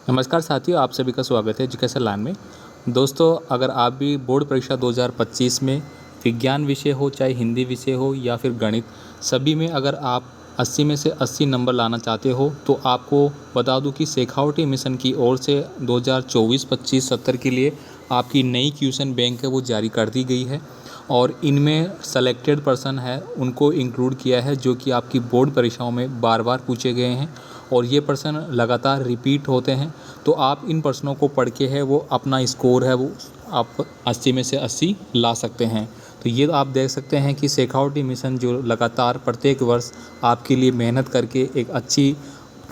नमस्कार साथियों, आप सभी का स्वागत है एजुकेशन लाइन में। दोस्तों, अगर आप भी बोर्ड परीक्षा 2025 में विज्ञान विषय हो, चाहे हिंदी विषय हो या फिर गणित, सभी में अगर आप 80 में से 80 नंबर लाना चाहते हो तो आपको बता दूं कि शेखावटी मिशन की ओर से 2024-25-70 के लिए आपकी नई क्वेश्चन बैंक है वो जारी कर दी गई है और इनमें सेलेक्टेड पर्सन है उनको इंक्लूड किया है जो कि आपकी बोर्ड परीक्षाओं में बार बार पूछे गए हैं और ये प्रश्न लगातार रिपीट होते हैं। तो आप इन प्रश्नों को पढ़ के है वो अपना स्कोर है वो आप 80 में से 80 ला सकते हैं। तो ये आप देख सकते हैं कि शेखावटी मिशन जो लगातार प्रत्येक वर्ष आपके लिए मेहनत करके एक अच्छी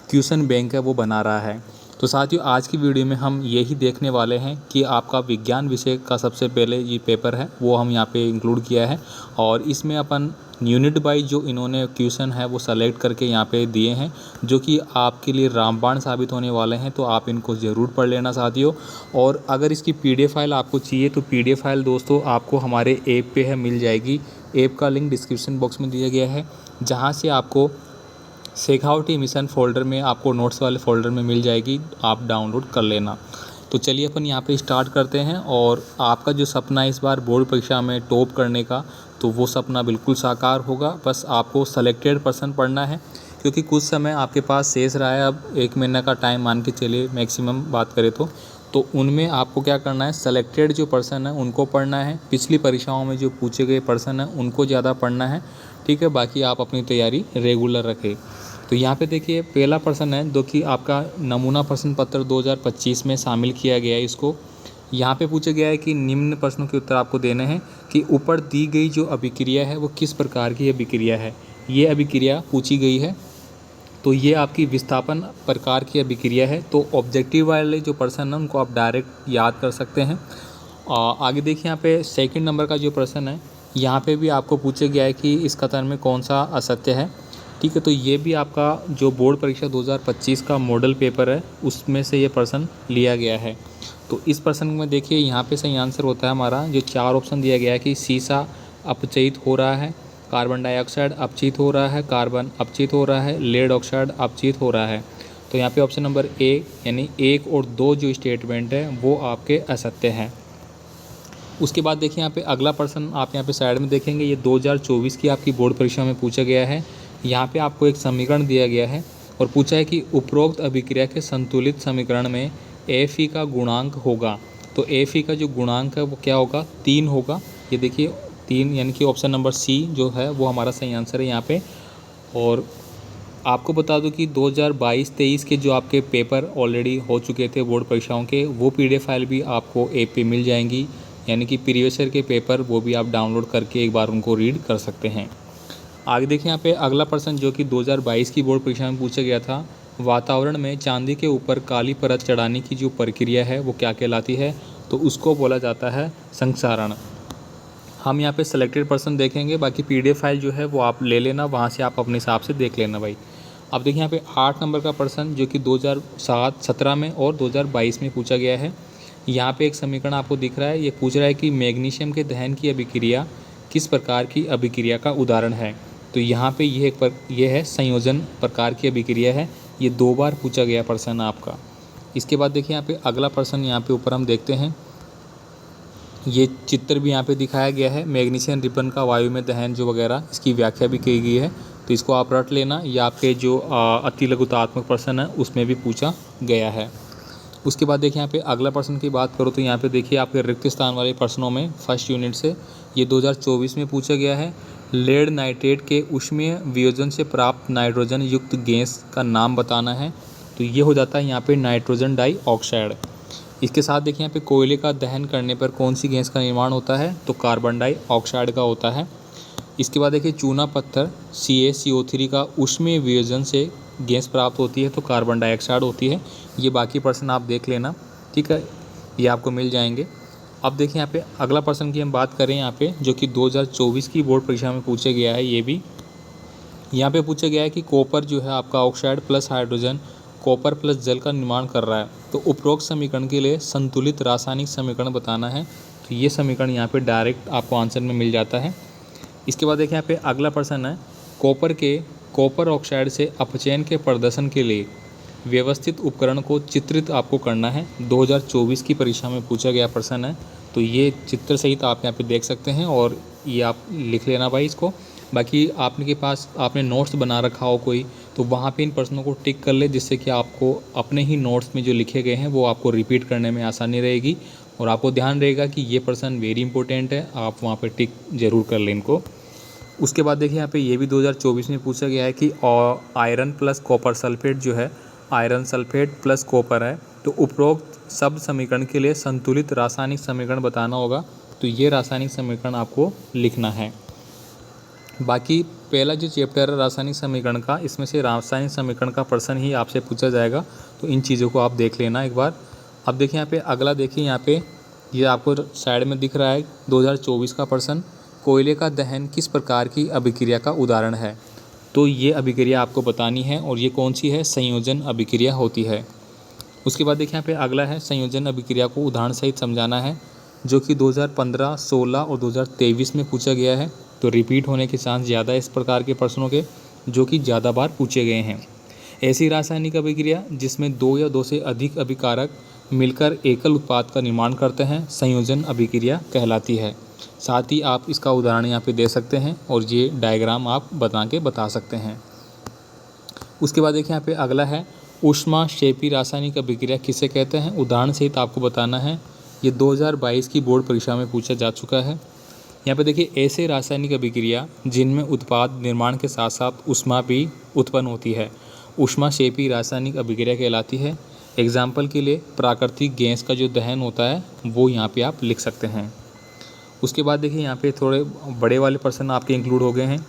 क्वेश्चन बैंक है वो बना रहा है। तो साथियों, आज की वीडियो में हम यही देखने वाले हैं कि आपका विज्ञान विषय का सबसे पहले ये पेपर है वो हम यहाँ पे इंक्लूड किया है और इसमें अपन यूनिट वाइज जो इन्होंने क्वेश्चन है वो सेलेक्ट करके यहाँ पे दिए हैं जो कि आपके लिए रामबाण साबित होने वाले हैं। तो आप इनको ज़रूर पढ़ लेना साथियों। और अगर इसकी PDF फाइल आपको चाहिए तो PDF फाइल दोस्तों आपको हमारे ऐप पे है मिल जाएगी। ऐप का लिंक डिस्क्रिप्शन बॉक्स में दिया गया है, जहाँ से आपको शेखावटी मिशन फोल्डर में आपको नोट्स वाले फोल्डर में मिल जाएगी, आप डाउनलोड कर लेना। तो चलिए अपन यहाँ पे स्टार्ट करते हैं। और आपका जो सपना है इस बार बोर्ड परीक्षा में टॉप करने का, तो वो सपना बिल्कुल साकार होगा। बस आपको सेलेक्टेड पर्सन पढ़ना है क्योंकि कुछ समय आपके पास शेष रहा है। अब 1 महीने का टाइम मान के चलिए मैक्सिमम बात करें तो उनमें आपको क्या करना है, सेलेक्टेड जो पर्सन है उनको पढ़ना है। पिछली परीक्षाओं में जो पूछे गए पर्सन है उनको ज़्यादा पढ़ना है, ठीक है। बाकी आप अपनी तैयारी रेगुलर रखें। तो यहाँ पे देखिए पहला प्रश्न है जो कि आपका नमूना प्रश्न पत्र 2025 में शामिल किया गया है। इसको यहाँ पे पूछा गया है कि निम्न प्रश्नों के उत्तर आपको देने हैं कि ऊपर दी गई जो अभिक्रिया है वो किस प्रकार की अभिक्रिया है। ये अभिक्रिया पूछी गई है, तो ये आपकी विस्थापन प्रकार की अभिक्रिया है। तो ऑब्जेक्टिव वाले जो प्रश्न है उनको आप डायरेक्ट याद कर सकते हैं। आगे देखिए यहाँ पे सेकंड नंबर का जो प्रश्न है, यहाँ पे भी आपको पूछा गया है कि इस कथन में कौन सा असत्य है, ठीक है। तो ये भी आपका जो बोर्ड परीक्षा 2025 का मॉडल पेपर है उसमें से ये प्रश्न लिया गया है। तो इस प्रश्न में देखिए यहाँ पे सही आंसर होता है हमारा जो 4 ऑप्शन दिया गया है कि सीसा अपचयित हो रहा है, कार्बन डाइऑक्साइड अपचित हो रहा है, कार्बन अपचित हो रहा है, लेड ऑक्साइड अपचित हो रहा है। तो यहाँ पे ऑप्शन नंबर ए यानी 1 और 2 जो स्टेटमेंट है वो आपके असत्य हैं। उसके बाद देखिए यहाँ पे अगला प्रश्न आप यहाँ पे साइड में देखेंगे, ये 2024 की आपकी बोर्ड परीक्षा में पूछा गया है। यहाँ पे आपको एक समीकरण दिया गया है और पूछा है कि उपरोक्त अभिक्रिया के संतुलित समीकरण में Fe का गुणांक होगा। तो Fe का जो गुणांक है वो क्या होगा, 3 होगा। ये देखिए 3 यानी कि ऑप्शन नंबर सी जो है वो हमारा सही आंसर है यहाँ पे। और आपको बता दूं कि 2022-23 के जो आपके पेपर ऑलरेडी हो चुके थे बोर्ड परीक्षाओं के, वो PDF फाइल भी आपको ऐप पे मिल जाएंगी, यानी कि प्रीवियस ईयर के पेपर वो भी आप डाउनलोड करके एक बार उनको रीड कर सकते हैं। आगे देखिए यहाँ पे अगला प्रश्न जो कि 2022 की बोर्ड परीक्षा में पूछा गया था, वातावरण में चांदी के ऊपर काली परत चढ़ाने की जो प्रक्रिया है वो क्या कहलाती है। तो उसको बोला जाता है संक्षारण। हम यहाँ पे सेलेक्टेड पर्सन देखेंगे, बाकी PDF फाइल जो है वो आप ले लेना, वहाँ से आप अपने हिसाब से देख लेना भाई। अब देखिए यहाँ पे 8 नंबर का प्रश्न जो कि 2017 में और 2022 में पूछा गया है। यहाँ पे एक समीकरण आपको दिख रहा है, ये पूछ रहा है कि मैग्नीशियम के दहन की अभिक्रिया किस प्रकार की अभिक्रिया का उदाहरण है। तो यहाँ पे ये है संयोजन प्रकार की अभिक्रिया है। ये 2 बार पूछा गया प्रश्न आपका। इसके बाद देखिए यहाँ पे अगला प्रश्न यहाँ पे ऊपर हम देखते हैं, ये चित्र भी यहाँ पे दिखाया गया है। मैग्नीशियम रिबन का वायु में दहन जो वगैरह इसकी व्याख्या भी की गई है, तो इसको आप रट लेना। ये आपके जो अति लघुतात्मक प्रश्न है उसमें भी पूछा गया है। उसके बाद देखिए यहाँ पे अगला प्रश्न की बात करो तो यहाँ पे देखिए आपके रिक्त स्थान वाले प्रश्नों में फर्स्ट यूनिट से ये 2024 में पूछा गया है। लेड नाइट्रेट के ऊष्मीय वियोजन से प्राप्त नाइट्रोजन युक्त गैस का नाम बताना है। तो ये हो जाता है यहाँ पे नाइट्रोजन डाइऑक्साइड। इसके साथ देखिए यहाँ पे कोयले का दहन करने पर कौन सी गैस का निर्माण होता है, तो कार्बन डाइऑक्साइड का होता है। इसके बाद देखिए चूना पत्थर CaCO3 का ऊष्मीय वियोजन से गैस प्राप्त होती है, तो कार्बन डाइऑक्साइड होती है। ये बाकी प्रश्न आप देख लेना, ठीक है, ये आपको मिल जाएंगे। अब देखिए यहाँ पे अगला प्रश्न की हम बात करें यहाँ पे जो कि 2024 की बोर्ड परीक्षा में पूछा गया है। ये भी यहाँ पे पूछा गया है कि कॉपर जो है आपका oxide plus hydrogen copper plus जल का निर्माण कर रहा है। तो उपरोक्त समीकरण के लिए संतुलित रासायनिक समीकरण बताना है। तो ये समीकरण यहाँ पे डायरेक्ट आपको आंसर में मिल जाता है। इसके बाद देखिए यहाँ पे अगला प्रश्न है, कॉपर ऑक्साइड से अपचयन के प्रदर्शन के लिए व्यवस्थित उपकरण को चित्रित आपको करना है। 2024 की परीक्षा में पूछा गया प्रश्न है, तो ये चित्र सहित आप यहाँ पे देख सकते हैं और ये आप लिख लेना भाई इसको। बाकी आपके पास आपने नोट्स बना रखा हो कोई, तो वहाँ पे इन प्रश्नों को टिक कर ले, जिससे कि आपको अपने ही नोट्स में जो लिखे गए हैं वो आपको रिपीट करने में आसानी रहेगी और आपको ध्यान रहेगा कि ये प्रश्न वेरी इंपॉर्टेंट है, आप वहाँ पे टिक जरूर कर लें इनको। उसके बाद देखिए यहाँ पे ये भी 2024 में पूछा गया है कि आयरन प्लस कॉपर सल्फेट जो है, आयरन सल्फेट प्लस कॉपर है, तो उपरोक्त शब्द समीकरण के लिए संतुलित रासायनिक समीकरण बताना होगा। तो ये रासायनिक समीकरण आपको लिखना है। बाकी पहला जो चैप्टर है रासायनिक समीकरण का, इसमें से रासायनिक समीकरण का प्रश्न ही आपसे पूछा जाएगा, तो इन चीज़ों को आप देख लेना एक बार। अब देखिए यहाँ पे अगला, देखिए यहाँ पे ये आपको साइड में दिख रहा है 2024 का प्रश्न, कोयले का दहन किस प्रकार की अभिक्रिया का उदाहरण है। तो ये अभिक्रिया आपको बतानी है और ये कौन सी है, संयोजन अभिक्रिया होती है। उसके बाद देखिए यहाँ पे अगला है संयोजन अभिक्रिया को उदाहरण सहित समझाना है, जो कि 2015, 16 और 2023 में पूछा गया है। तो रिपीट होने के चांस ज़्यादा है इस प्रकार के प्रश्नों के, जो कि ज़्यादा बार पूछे गए हैं। ऐसी रासायनिक अभिक्रिया जिसमें 2 या 2 से अधिक अभिकारक मिलकर एकल उत्पाद का निर्माण करते हैं, संयोजन अभिक्रिया कहलाती है। साथ ही आप इसका उदाहरण यहाँ पे दे सकते हैं और ये डायग्राम आप बता सकते हैं। उसके बाद देखिए यहाँ पे अगला है ऊष्माक्षेपी रासायनिक अभिक्रिया किसे कहते हैं, उदाहरण सहित आपको बताना है। ये 2022 की बोर्ड परीक्षा में पूछा जा चुका है। यहाँ पे देखिए ऐसे रासायनिक अभिक्रिया जिनमें उत्पाद निर्माण के साथ साथ ऊष्मा भी उत्पन्न होती है, ऊष्माक्षेपी रासायनिक अभिक्रिया कहलाती है। एग्जाम्पल के लिए प्राकृतिक गैस का जो दहन होता है वो यहाँ पे आप लिख सकते हैं। उसके बाद देखिए यहाँ पे थोड़े बड़े वाले प्रश्न आपके इंक्लूड हो गए हैं।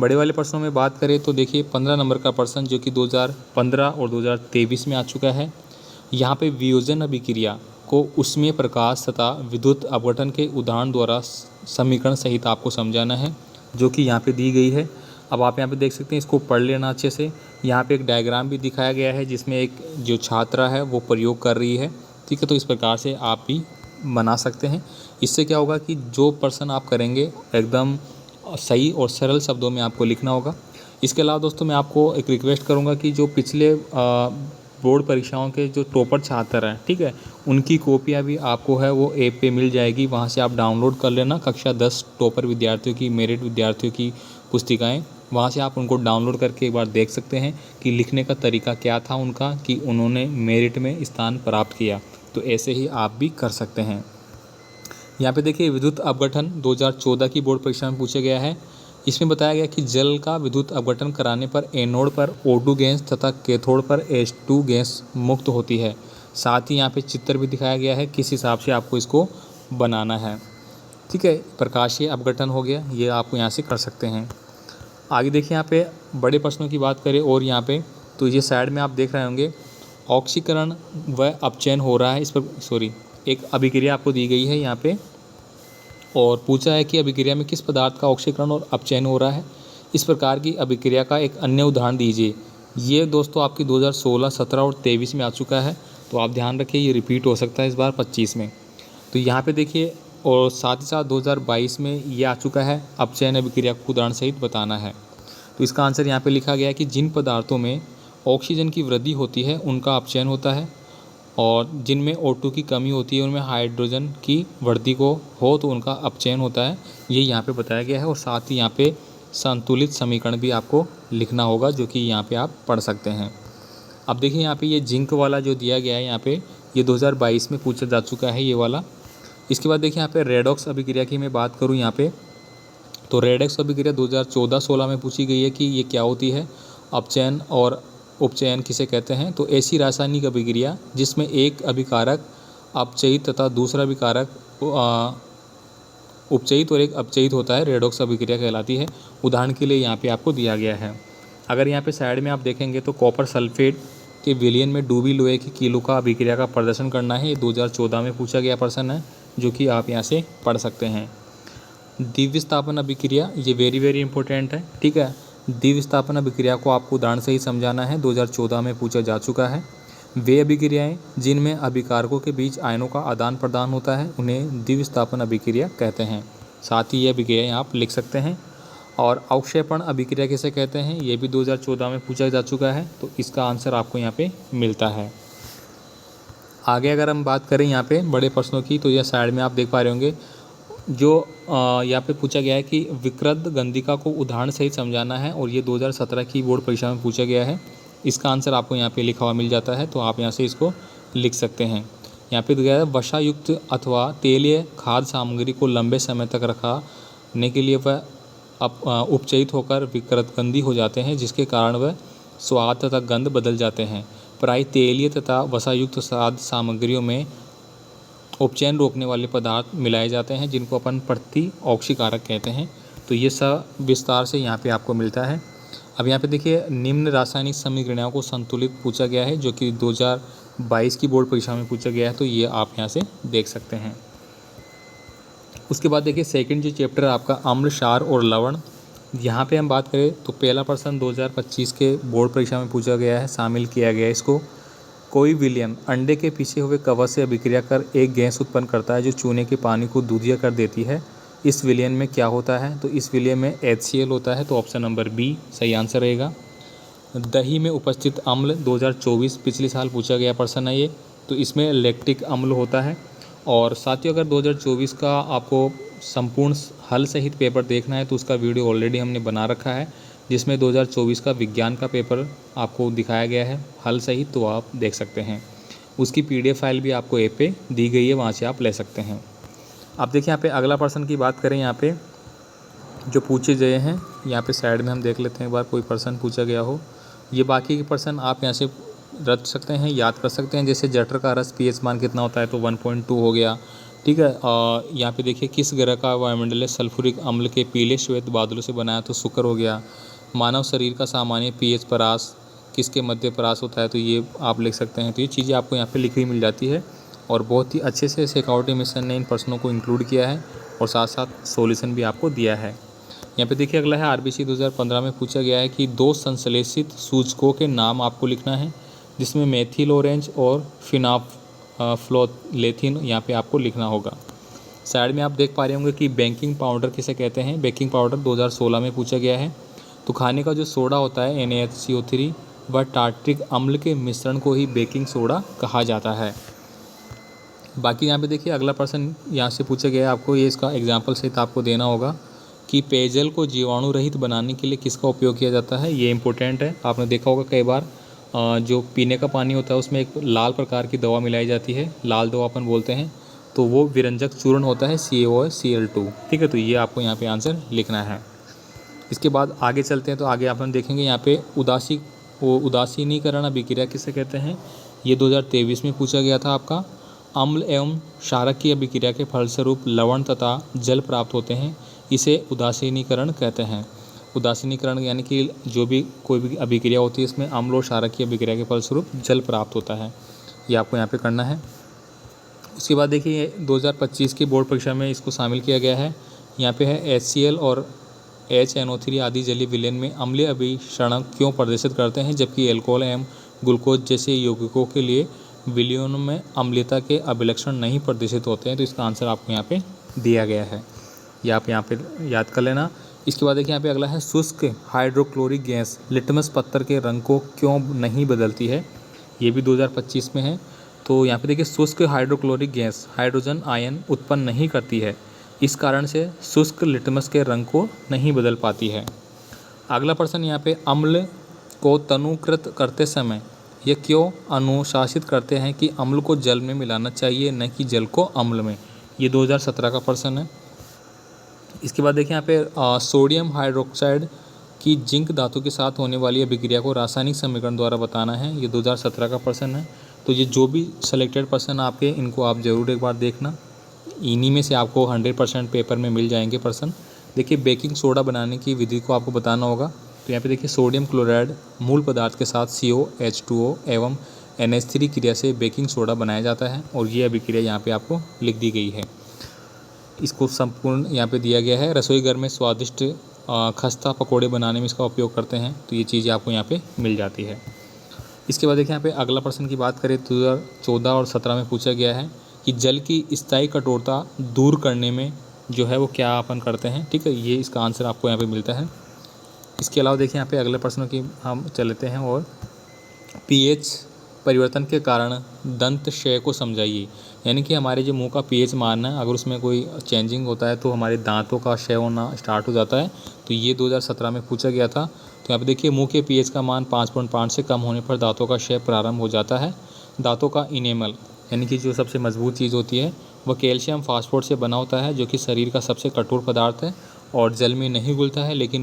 बड़े वाले प्रश्नों में बात करें तो देखिए 15 नंबर का प्रश्न जो कि 2015 और 2023 में आ चुका है। यहाँ पे वियोजन अभिक्रिया को ऊष्मीय प्रकाश तथा विद्युत अपघटन के उदाहरण द्वारा समीकरण सहित आपको समझाना है, जो कि यहाँ पे दी गई है। अब आप यहाँ पे देख सकते हैं, इसको पढ़ लेना अच्छे से। यहाँ पे एक डायग्राम भी दिखाया गया है जिसमें एक जो छात्रा है वो प्रयोग कर रही है, ठीक है। तो इस प्रकार से आप भी बना सकते हैं। इससे क्या होगा कि जो प्रश्न आप करेंगे एकदम सही और सरल शब्दों में आपको लिखना होगा। इसके अलावा दोस्तों मैं आपको एक रिक्वेस्ट करूंगा कि जो पिछले बोर्ड परीक्षाओं के जो टॉपर छात्र हैं, ठीक है, उनकी कॉपियां भी आपको है वो ऐप पे मिल जाएगी, वहां से आप डाउनलोड कर लेना। कक्षा 10 टॉपर विद्यार्थियों की, मेरिट विद्यार्थियों की पुस्तिकाएँ, वहाँ से आप उनको डाउनलोड करके एक बार देख सकते हैं कि लिखने का तरीका क्या था उनका, कि उन्होंने मेरिट में स्थान प्राप्त किया। तो ऐसे ही आप भी कर सकते हैं। यहाँ पे देखिए विद्युत अपघटन 2014 की बोर्ड परीक्षा में पूछा गया है। इसमें बताया गया कि जल का विद्युत अपघटन कराने पर एनोड पर O2 गैस तथा कैथोड पर H2 गैस मुक्त होती है। साथ ही यहाँ पे चित्र भी दिखाया गया है किस हिसाब से आपको इसको बनाना है, ठीक है। प्रकाशीय अपघटन हो गया, ये आप यहाँ से कर सकते हैं। आगे देखिए यहाँ पे बड़े प्रश्नों की बात करें और यहाँ पे तो ये साइड में आप देख रहे होंगे ऑक्सीकरण व अपचयन हो रहा है। इस पर एक अभिक्रिया आपको दी गई है यहाँ पे और पूछा है कि अभिक्रिया में किस पदार्थ का ऑक्सीकरण और अपचयन हो रहा है। इस प्रकार की अभिक्रिया का एक अन्य उदाहरण दीजिए। ये दोस्तों आपकी 2016, 17 और 23 में आ चुका है, तो आप ध्यान रखिए ये रिपीट हो सकता है इस बार 25 में। तो यहाँ पे देखिए और साथ ही साथ 2022 में ये आ चुका है, अपचयन अभिक्रिया को उदाहरण सहित बताना है। तो इसका आंसर यहाँ पे लिखा गया है कि जिन पदार्थों में ऑक्सीजन की वृद्धि होती है उनका अपचयन होता है, और जिनमें O2 की कमी होती है उनमें हाइड्रोजन की वृद्धि को हो तो उनका अपचयन होता है। ये यहाँ पे बताया गया है और साथ ही यहाँ पे संतुलित समीकरण भी आपको लिखना होगा, जो कि यहाँ पे आप पढ़ सकते हैं। अब देखिए यहाँ पे ये जिंक वाला जो दिया गया है यहाँ पे, ये 2022 में पूछा जा चुका है ये वाला। इसके बाद देखिए यहाँ पे रेडॉक्स अभिक्रिया की मैं बात करूँ यहाँ पे, तो रेडॉक्स अभिक्रिया 2014-16 में पूछी गई है कि ये क्या होती है, अपचयन और उपचयन किसे कहते हैं। तो ऐसी रासायनिक अभिक्रिया जिसमें एक अभिकारक अपचयित तथा दूसरा अभिकारक उपचयित और एक अपचयित होता है, रेडॉक्स अभिक्रिया कहलाती है। उदाहरण के लिए यहाँ पे आपको दिया गया है। अगर यहाँ पे साइड में आप देखेंगे तो कॉपर सल्फेट के विलयन में डूबी लोहे की कीलों का अभिक्रिया का प्रदर्शन करना है। ये 2014 में पूछा गया प्रश्न है, जो कि आप यहाँ से पढ़ सकते हैं। द्विविस्थापन अभिक्रिया, ये वेरी इंपॉर्टेंट है, ठीक है। द्विविस्थापन अभिक्रिया को आपको उदाहरण से ही समझाना है, 2014 में पूछा जा चुका है। वे अभिक्रियाएं जिनमें अभिकारकों के बीच आयनों का आदान प्रदान होता है उन्हें द्विविस्थापन अभिक्रिया कहते हैं। साथ ही ये अभिक्रियाएं आप लिख सकते हैं। और अवक्षेपण अभिक्रिया किसे कहते हैं, ये भी 2014 में पूछा जा चुका है, तो इसका आंसर आपको यहाँ पे मिलता है। आगे अगर हम बात करें यहाँ पे बड़े प्रश्नों की, तो यह साइड में आप देख पा रहे होंगे जो यहाँ पे पूछा गया है कि विकृत गंधिका को उदाहरण सहित समझाना है, और ये 2017 की बोर्ड परीक्षा में पूछा गया है। इसका आंसर आपको यहाँ पे लिखा हुआ मिल जाता है, तो आप यहाँ से इसको लिख सकते हैं। यहाँ पे दिया है वसायुक्त अथवा तेलीय खाद्य सामग्री को लंबे समय तक रखने के लिए वह उपचयित होकर विकृत गंधी हो जाते हैं, जिसके कारण वह स्वाद तथा गंध बदल जाते हैं। प्राय तेलीय तथा वसायुक्त खाद्य सामग्रियों में उपचयन रोकने वाले पदार्थ मिलाए जाते हैं, जिनको अपन प्रतिऑक्सीकारक कहते हैं। तो ये सब विस्तार से यहाँ पे आपको मिलता है। अब यहाँ पे देखिए निम्न रासायनिक समीकरणों को संतुलित पूछा गया है, जो कि 2022 की बोर्ड परीक्षा में पूछा गया है, तो ये आप यहाँ से देख सकते हैं। उसके बाद देखिए सेकंड जो चैप्टर आपका अम्ल, क्षार और लवण, यहाँ पे हम बात करें तो पहला प्रश्न 2025 के बोर्ड परीक्षा में पूछा गया है, शामिल किया गया है इसको। कोई विलयन अंडे के पीछे हुए कवच से अभिक्रिया कर एक गैस उत्पन्न करता है जो चूने के पानी को दूधिया कर देती है। इस विलयन में क्या होता है, तो इस विलयन में HCl होता है, तो ऑप्शन नंबर बी सही आंसर रहेगा। दही में उपस्थित अम्ल 2024 पिछले साल पूछा गया प्रश्न है ये, तो इसमें लैक्टिक अम्ल होता है। और साथियों अगर 2024 का आपको संपूर्ण हल सहित पेपर देखना है तो उसका वीडियो ऑलरेडी हमने बना रखा है, जिसमें 2024 का विज्ञान का पेपर आपको दिखाया गया है हल सहित, तो आप देख सकते हैं। उसकी PDF फाइल भी आपको ऐप पे दी गई है, वहाँ से आप ले सकते हैं। अब देखिए यहाँ पे अगला प्रश्न की बात करें, यहाँ पे जो पूछे गए हैं यहाँ पे साइड में हम देख लेते हैं एक बार, कोई प्रश्न पूछा गया हो। ये बाकी के प्रश्न आप यहाँ से रख सकते हैं, याद कर सकते हैं। जैसे जठर का रस pH मान कितना होता है, तो 1.2 हो गया, ठीक है। यहाँ पे देखिए किस ग्रह का वायुमंडलीय सल्फ्यूरिक अम्ल के पीले श्वेत बादलों से बनाया, तो शुक्र हो गया। मानव शरीर का सामान्य pH परास किसके मध्य परास होता है, तो ये आप लिख सकते हैं। तो ये चीज़ें आपको यहाँ पे लिखी हुई मिल जाती है, और बहुत ही अच्छे से सिक्योरिटी मिशन ने इन प्रश्नों को इंक्लूड किया है, और साथ साथ सॉल्यूशन भी आपको दिया है। यहाँ पे देखिए अगला है RBC 2015 में पूछा गया है कि 2 संश्लेषित सूचकों के नाम आपको लिखना है, जिसमें मेथिल ऑरेंज और फिनाफ्लोलेथिन यहाँ पे आपको लिखना होगा। साइड में आप देख पा रहे होंगे कि बेकिंग पाउडर किसे कहते हैं। बेकिंग पाउडर 2016 में पूछा गया है। तो खाने का जो सोडा होता है NaHCO3, वह टार्ट्रिक अम्ल के मिश्रण को ही बेकिंग सोडा कहा जाता है। बाकी यहाँ पे देखिए अगला प्रश्न यहाँ से पूछा गया है आपको, ये इसका एग्जाम्पल सहित आपको देना होगा कि पेयजल को जीवाणु रहित बनाने के लिए किसका उपयोग किया जाता है। ये इंपॉर्टेंट है, आपने देखा होगा कई बार जो पीने का पानी होता है उसमें एक लाल प्रकार की दवा मिलाई जाती है, लाल दवा अपन बोलते हैं, तो वो विरंजक चूर्ण होता है CaOH-Cl2, ठीक है। तो ये आपको यहाँ पे आंसर लिखना है। इसके बाद आगे चलते हैं, तो आगे अपन देखेंगे यहाँ पे उदासीनीकरण अभिक्रिया किसे कहते हैं। ये 2023 में पूछा गया था आपका। अम्ल एवं क्षारक की अभिक्रिया के फलस्वरूप लवण तथा जल प्राप्त होते हैं, इसे उदासीनीकरण कहते हैं। उदासीनीकरण यानी कि जो भी कोई भी अभिक्रिया होती है इसमें अम्ल और क्षारक की अभिक्रिया के फलस्वरूप जल प्राप्त होता है, ये आपको यहाँ पे करना है। उसके बाद देखिए 2025 की बोर्ड परीक्षा में इसको शामिल किया गया है। यहाँ पे है HCl और HNO3 आदि जलीय विलयन में अम्लीय अभिसरण क्यों प्रदर्शित करते हैं, जबकि एल्कोहल एवं ग्लूकोज जैसे यौगिकों के लिए विलयनों में अम्लीयता के अभिलक्षण नहीं प्रदर्शित होते हैं। तो इसका आंसर आपको यहाँ पे दिया गया है, ये आप यहाँ पे याद कर लेना। इसके बाद देखिए यहाँ पे अगला है शुष्क हाइड्रोक्लोरिक गैस लिटमस पत्थर के रंग को क्यों नहीं बदलती है। ये भी 2025 में है। तो यहाँ पे देखिए शुष्क हाइड्रोक्लोरिक गैस हाइड्रोजन आयन उत्पन्न नहीं करती है, इस कारण से शुष्क लिटमस के रंग को नहीं बदल पाती है। अगला प्रश्न यहाँ पे अम्ल को तनुकृत करते समय ये क्यों अनुशासित करते हैं कि अम्ल को जल में मिलाना चाहिए, न कि जल को अम्ल में। ये 2017 का प्रश्न है। इसके बाद देखिए यहाँ पे सोडियम हाइड्रोक्साइड की जिंक धातु के साथ होने वाली अभिक्रिया को रासायनिक समीकरण द्वारा बताना है। ये 2017 का प्रश्न है। तो ये जो भी सेलेक्टेड प्रश्न आपके, इनको आप ज़रूर एक बार देखना, इन्हीं में से आपको 100% पेपर में मिल जाएंगे प्रश्न। देखिए बेकिंग सोडा बनाने की विधि को आपको बताना होगा। तो यहाँ पे देखिए सोडियम क्लोराइड मूल पदार्थ के साथ COH2O एवं NH3 क्रिया से बेकिंग सोडा बनाया जाता है, और ये अभिक्रिया यहाँ पे आपको लिख दी गई है। इसको संपूर्ण यहाँ पे दिया गया है। रसोई घर में स्वादिष्ट खस्ता पकोड़े बनाने में इसका उपयोग करते हैं, तो ये चीज़ें आपको यहाँ पे मिल जाती है। इसके बाद देखिए यहाँ पे अगला प्रश्न की बात करें तो 2014 और 17 में पूछा गया है कि जल की स्थायी कठोरता दूर करने में जो है वो क्या अपन करते हैं, ठीक है। ये इसका आंसर आपको यहाँ पे मिलता है। इसके अलावा देखिए यहाँ पे अगले प्रश्नों की हम चलते हैं और पीएच परिवर्तन के कारण दंत क्षय को समझाइए। यानी कि हमारे जो मुंह का पीएच मान है, अगर उसमें कोई चेंजिंग होता है तो हमारे दांतों का क्षय होना स्टार्ट हो जाता है। तो ये 2017 में पूछा गया था। तो यहाँ पे देखिए मुंह के पीएच का मान 5.5 से कम होने पर दांतों का क्षय प्रारंभ हो जाता है। दांतों का इनेमल यानी कि जो सबसे मजबूत चीज़ होती है वह कैल्शियम फास्फोरेट से बना होता है, जो कि शरीर का सबसे कठोर पदार्थ है और जल में नहीं घुलता है। लेकिन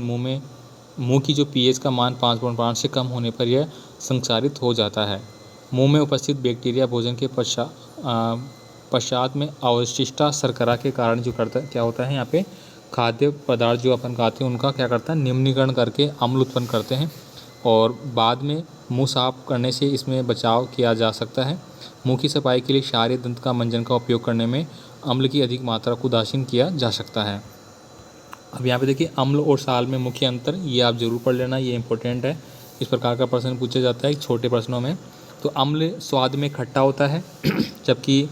मुंह की जो पीएच का मान 5.5 से कम होने पर यह संक्षारित हो जाता है। मुंह में उपस्थित बैक्टीरिया भोजन के पश्चात में अवशिष्टा शर्करा के कारण जो करता क्या होता है, यहाँ पे खाद्य पदार्थ जो अपन खाते हैं उनका क्या करता है, निम्नीकरण करके अम्ल उत्पन्न करते हैं और बाद में मुंह साफ करने से इसमें बचाव किया जा सकता है। मुंह की सफाई के लिए क्षारीय दंत का मंजन का उपयोग करने में अम्ल की अधिक मात्रा को उदासीन किया जा सकता है। अब यहाँ पे देखिए अम्ल और साल में मुख्य अंतर, ये आप जरूर पढ़ लेना, ये इंपॉर्टेंट है। इस प्रकार का प्रश्न पूछा जाता है छोटे प्रश्नों में। तो अम्ल स्वाद में खट्टा होता है जबकि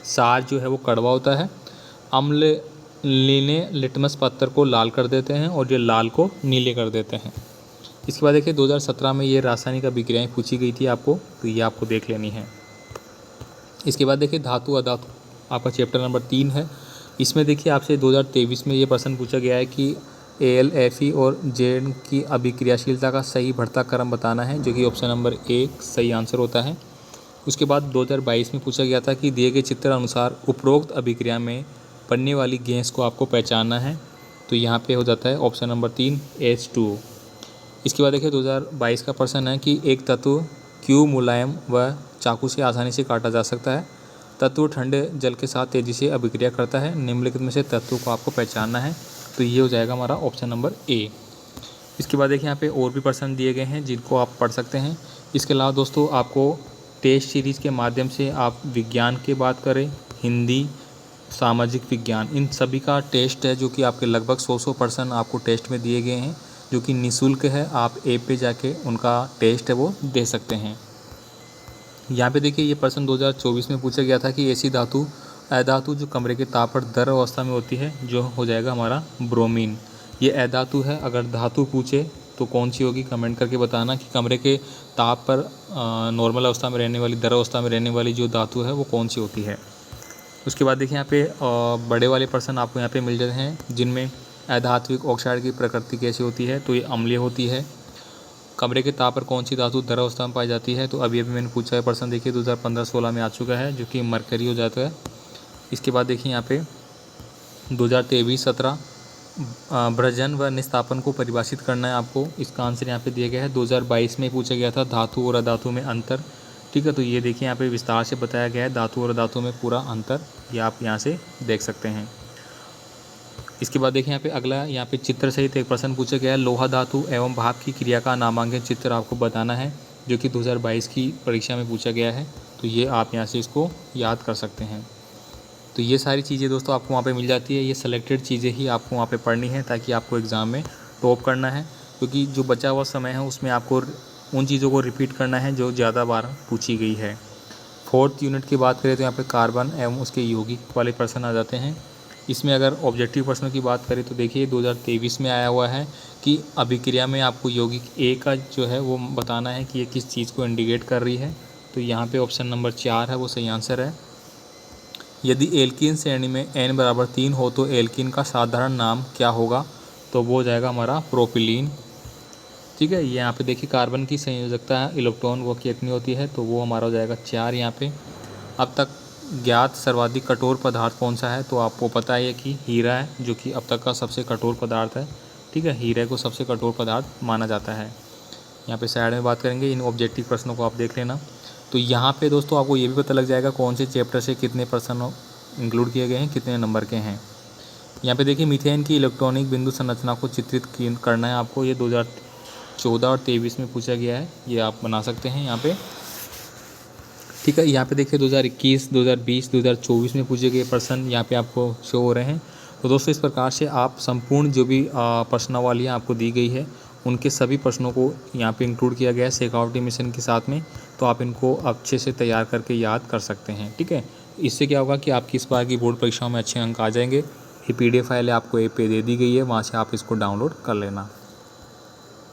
सार जो है वो कड़वा होता है। अम्ल लीने लिटमस पत्थर को लाल कर देते हैं और ये लाल को नीले कर देते हैं। इसके बाद देखिए 2017 में ये रासायनिक अभिक्रियाएँ पूछी गई थी आपको, तो ये आपको देख लेनी है। इसके बाद देखिए धातु अधातु आपका चैप्टर नंबर 3 है। इसमें देखिए आपसे 2023 में ये प्रश्न पूछा गया है कि एल एफ और जेड की अभिक्रियाशीलता का सही बढ़ता क्रम बताना है, जो कि ऑप्शन नंबर 1 सही आंसर होता है। उसके बाद 2022 में पूछा गया था कि दिए गए चित्र अनुसार उपरोक्त अभिक्रिया में बनने वाली गैस को आपको पहचानना है। तो यहाँ पे हो जाता है ऑप्शन नंबर 3 H2O। इसके बाद देखिए 2022 का प्रश्न है कि एक तत्व क्यों मुलायम व चाकू से आसानी से काटा जा सकता है। तत्व ठंडे जल के साथ तेज़ी से अभिक्रिया करता है। निम्नलिखित में से तत्व को आपको पहचानना है। तो ये हो जाएगा हमारा ऑप्शन नंबर ए। इसके बाद देखिए यहाँ पे और भी प्रश्न दिए गए हैं जिनको आप पढ़ सकते हैं। इसके अलावा दोस्तों आपको टेस्ट सीरीज़ के माध्यम से आप विज्ञान की बात करें, हिंदी, सामाजिक विज्ञान, इन सभी का टेस्ट है जो कि आपके लगभग 100 प्रश्न आपको टेस्ट में दिए गए हैं, जो कि निःशुल्क है। आप ऐप पे जाके उनका टेस्ट है वो दे सकते हैं। यहाँ पे देखिए ये प्रश्न 2024 में पूछा गया था कि ऐसी धातु अधातु जो कमरे के ताप पर द्रव अवस्था में होती है, जो हो जाएगा हमारा ब्रोमीन। ये अधातु है। अगर धातु पूछे तो कौन सी होगी, कमेंट करके बताना कि कमरे के ताप पर नॉर्मल अवस्था में रहने वाली, द्रव अवस्था में रहने वाली जो धातु है वो कौन सी होती है। उसके बाद देखिए यहाँ पे बड़े वाले प्रश्न आपको यहाँ पे मिल जाते हैं जिनमें अधात्विक ऑक्साइड की प्रकृति कैसी होती है। तो ये अम्लीय होती है। कमरे के ताप पर कौन सी धातु द्रव अवस्था में पाई जाती है। तो अभी मैंने पूछा है प्रश्न, देखिए 2015-16 में आ चुका है, जो कि मरकरी हो जाता है। इसके बाद देखिए यहाँ पे 2023-17 भ्रजन व निस्तापन को परिभाषित करना है आपको। इसका आंसर यहाँ पे दिया गया है। 2022 में पूछा गया था धातु और अधातु में अंतर, ठीक है। तो ये देखिए यहाँ पे विस्तार से बताया गया है धातु और अधातु में पूरा अंतर, ये आप यहाँ से देख सकते हैं। इसके बाद देखिए यहाँ पे अगला, यहाँ पे चित्र सहित एक प्रश्न पूछा गया है। लोहा धातु एवं भाप की क्रिया का नामांकन चित्र आपको बताना है, जो कि 2022 की परीक्षा में पूछा गया है। तो ये आप यहाँ से इसको याद कर सकते हैं। तो ये सारी चीज़ें दोस्तों आपको वहाँ पे मिल जाती है। ये सेलेक्टेड चीज़ें ही आपको वहाँ पे पढ़नी है ताकि आपको एग्ज़ाम में टॉप करना है, क्योंकि जो बचा हुआ समय है उसमें आपको उन चीज़ों को रिपीट करना है जो ज़्यादा बार पूछी गई है। 4th यूनिट की बात करें तो यहाँ पे कार्बन एवं उसके यौगिक वाले प्रश्न आ जाते हैं। इसमें अगर ऑब्जेक्टिव प्रश्नों की बात करें तो देखिए 2023 में आया हुआ है कि अभिक्रिया में आपको यौगिक ए का जो है वो बताना है कि ये किस चीज़ को इंडिकेट कर रही है। तो यहाँ पे ऑप्शन नंबर 4 है वो सही आंसर है। यदि एल्कीन श्रेणी में n बराबर 3 हो तो एल्कीन का साधारण नाम क्या होगा। तो वो हो जाएगा हमारा प्रोपिलीन, ठीक है। यहाँ पे देखिए कार्बन की संयोजकता इलेक्ट्रॉन वो कितनी होती है, तो वो हमारा हो जाएगा 4 यहाँ पे। अब तक ज्ञात सर्वाधिक कठोर पदार्थ कौन सा है। तो आपको पता है कि हीरा है, जो कि अब तक का सबसे कठोर पदार्थ है, ठीक है। हीरे को सबसे कठोर पदार्थ माना जाता है। यहाँ पे साइड में बात करेंगे, इन ऑब्जेक्टिव प्रश्नों को आप देख लेना। तो यहाँ पे दोस्तों आपको ये भी पता लग जाएगा कौन से चैप्टर से कितने प्रश्न इंक्लूड किए गए हैं, कितने नंबर के हैं। यहाँ पे देखिए मीथेन की इलेक्ट्रॉनिक बिंदु संरचना को चित्रित करना है आपको। ये 2014 और 23 में पूछा गया है, ये आप बना सकते हैं यहाँ पे, ठीक है। यहाँ पे देखिए 2021, 2020, 2024 में पूछे गए प्रश्न यहाँ पे आपको शो हो रहे हैं। तो दोस्तों इस प्रकार से आप संपूर्ण जो भी प्रश्नावलियाँ आपको दी गई है उनके सभी प्रश्नों को यहाँ पे इंक्लूड किया गया है शेखावटी मिशन के साथ में। तो आप इनको अच्छे से तैयार करके याद कर सकते हैं, ठीक है। इससे क्या होगा कि आपकी इस बार की बोर्ड परीक्षाओं में अच्छे अंक आ जाएंगे ये PDF फाइल आपको ऐप पे दे दी गई है, वहाँ से आप इसको डाउनलोड कर लेना।